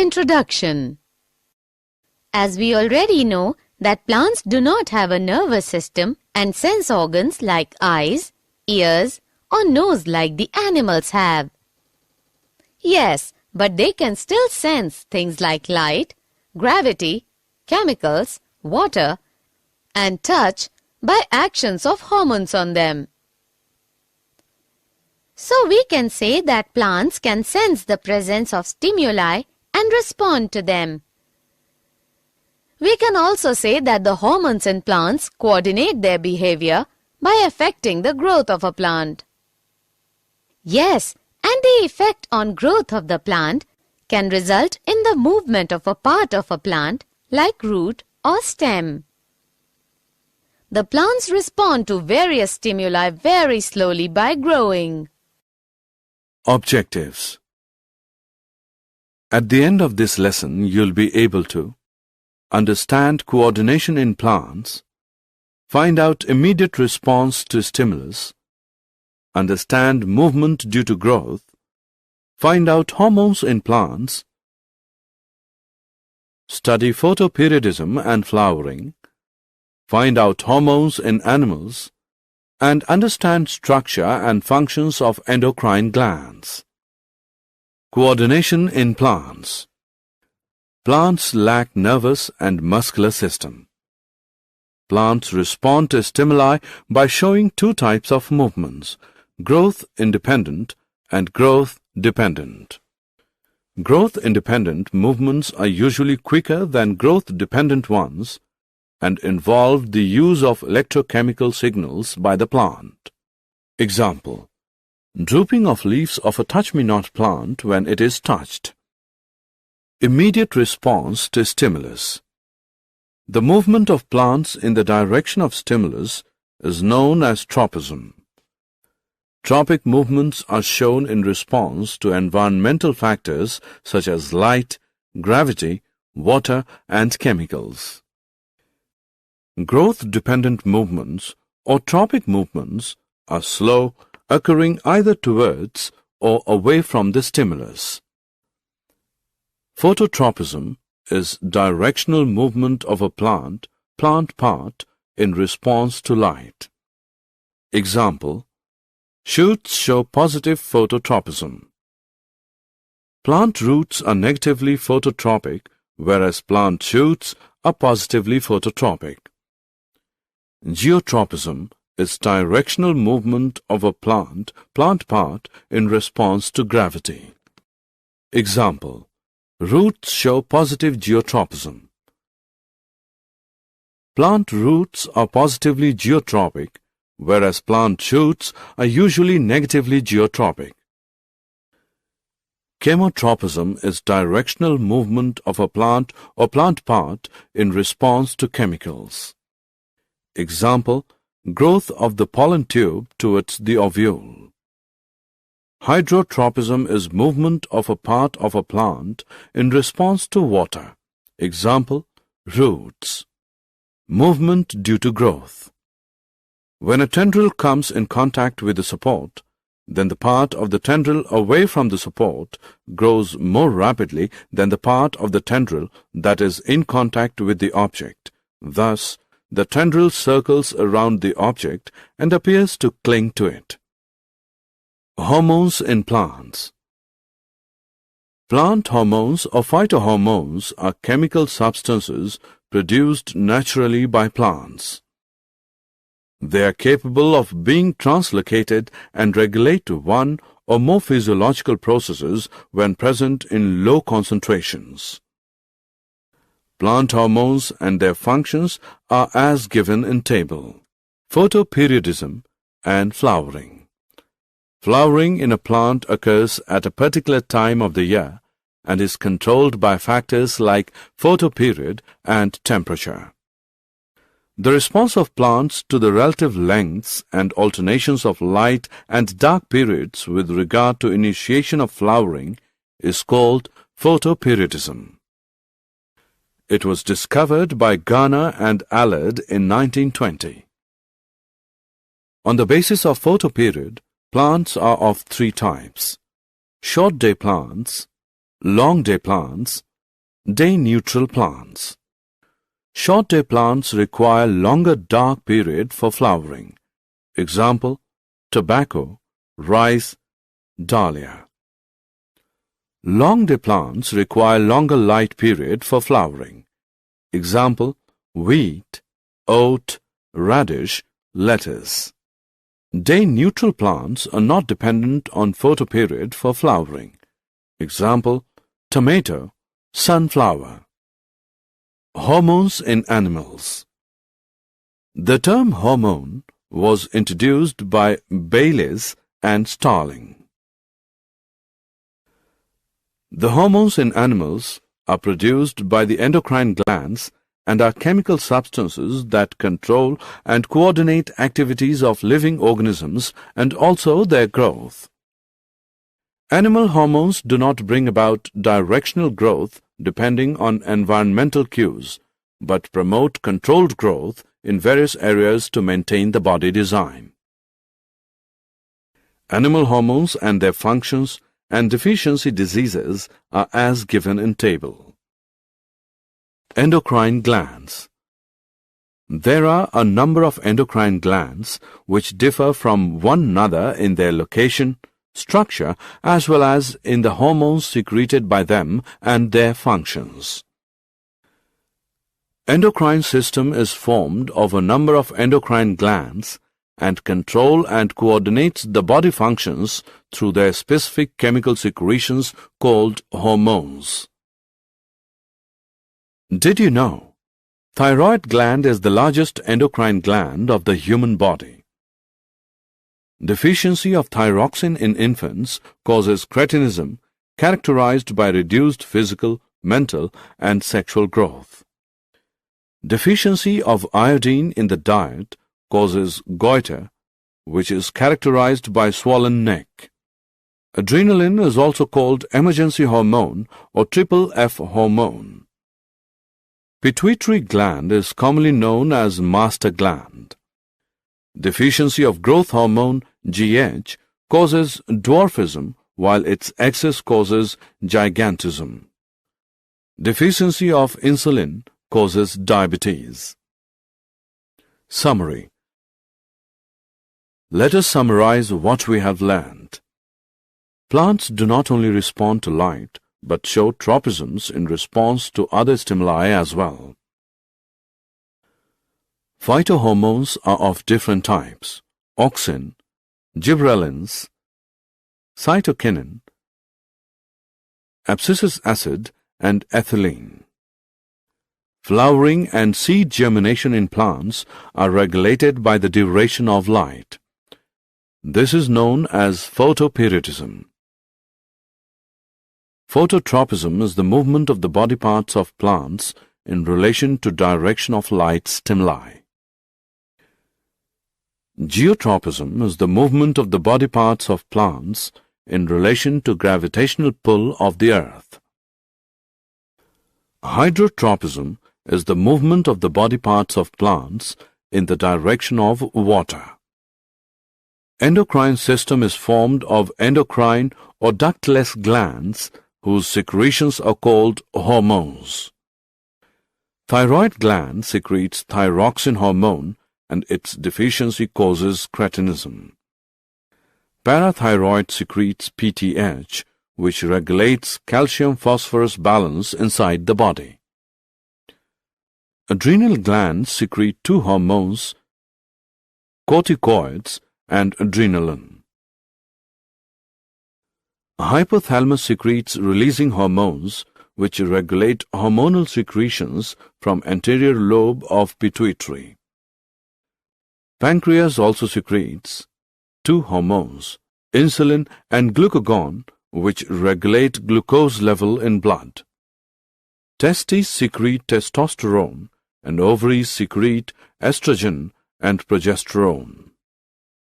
Introduction. As we already know that plants do not have a nervous system and sense organs like eyes, ears, or nose like the animals have. Yes, but they can still sense things like light, gravity, chemicals, water, and touch by actions of hormones on them. So we can say that plants can sense the presence of stimuli and respond to them. We can also say that the hormones in plants coordinate their behavior by affecting the growth of a plant. Yes, and the effect on growth of the plant can result in the movement of a part of a plant like root or stem. The plants respond to various stimuli very slowly by growing. Objectives. At the end of this lesson, you'll be able to understand coordination in plants, find out immediate response to stimulus, understand movement due to growth, find out hormones in plants, study photoperiodism and flowering, find out hormones in animals, and understand structure and functions of endocrine glands. Coordination in plants. Plants lack nervous and muscular system. Plants respond to stimuli by showing two types of movements, growth-independent and growth-dependent. Growth-independent movements are usually quicker than growth-dependent ones and involve the use of electrochemical signals by the plant. Example: drooping of leaves of a touch-me-not plant when it is touched. Immediate response to stimulus. The movement of plants in the direction of stimulus is known as tropism. Tropic movements are shown in response to environmental factors such as light, gravity, water, and chemicals. Growth-dependent movements or tropic movements are slow, occurring either towards or away from the stimulus. Phototropism is directional movement of a plant part in response to light. Example: shoots show positive phototropism. Plant roots are negatively phototropic, whereas plant shoots are positively phototropic. Geotropism is directional movement of a plant part in response to gravity. Example: roots show positive geotropism. Plant roots are positively geotropic, whereas plant shoots are usually negatively geotropic. Chemotropism is directional movement of a plant or plant part in response to chemicals. Example: growth of the pollen tube towards the ovule. Hydrotropism is movement of a part of a plant in response to water. Example: roots. Movement due to growth. When a tendril comes in contact with the support, then the part of the tendril away from the support grows more rapidly than the part of the tendril that is in contact with the object. Thus, the tendril circles around the object and appears to cling to it. Hormones in plants. Plant hormones or phytohormones are chemical substances produced naturally by plants. They are capable of being translocated and regulate one or more physiological processes when present in low concentrations. Plant hormones and their functions are as given in table. Photoperiodism and flowering. Flowering in a plant occurs at a particular time of the year and is controlled by factors like photoperiod and temperature. The response of plants to the relative lengths and alternations of light and dark periods with regard to initiation of flowering is called photoperiodism. It was discovered by Garner and Allard in 1920. On the basis of photoperiod, plants are of three types: short-day plants, long-day plants, day-neutral plants. Short-day plants require longer dark period for flowering. Example, tobacco, rice, dahlia. Long-day plants require longer light period for flowering. Example, wheat, oat, radish, lettuce. Day-neutral plants are not dependent on photoperiod for flowering. Example, tomato, sunflower. Hormones in animals. The term hormone was introduced by Bayliss and Starling. The hormones in animals are produced by the endocrine glands and are chemical substances that control and coordinate activities of living organisms and also their growth. Animal hormones do not bring about directional growth depending on environmental cues, but promote controlled growth in various areas to maintain the body design. Animal hormones and their functions and deficiency diseases are as given in table. Endocrine glands. There are a number of endocrine glands which differ from one another in their location, structure, as well as in the hormones secreted by them and their functions. Endocrine system is formed of a number of endocrine glands and control and coordinates the body functions through their specific chemical secretions called hormones. Did you know? Thyroid gland is the largest endocrine gland of the human body. Deficiency of thyroxine in infants causes cretinism, characterized by reduced physical, mental, and sexual growth. Deficiency of iodine in the diet causes goiter, which is characterized by swollen neck. Adrenaline is also called emergency hormone or triple F hormone. Pituitary gland is commonly known as master gland. Deficiency of growth hormone, GH, causes dwarfism, while its excess causes gigantism. Deficiency of insulin causes diabetes. Summary. Let us summarize what we have learned. Plants do not only respond to light, but show tropisms in response to other stimuli as well. Phytohormones are of different types: auxin, gibberellins, cytokinin, abscisic acid, and ethylene. Flowering and seed germination in plants are regulated by the duration of light. This is known as photoperiodism. Phototropism is the movement of the body parts of plants in relation to direction of light stimuli. Geotropism is the movement of the body parts of plants in relation to gravitational pull of the earth. Hydrotropism is the movement of the body parts of plants in the direction of water. Endocrine system is formed of endocrine or ductless glands whose secretions are called hormones. Thyroid gland secretes thyroxine hormone and its deficiency causes cretinism. Parathyroid secretes PTH, which regulates calcium-phosphorus balance inside the body. Adrenal glands secrete two hormones, corticoids and adrenaline. Hypothalamus secretes releasing hormones which regulate hormonal secretions from anterior lobe of pituitary. Pancreas also secretes two hormones, insulin and glucagon, which regulate glucose level in blood. Testes secrete testosterone and ovaries secrete estrogen and progesterone.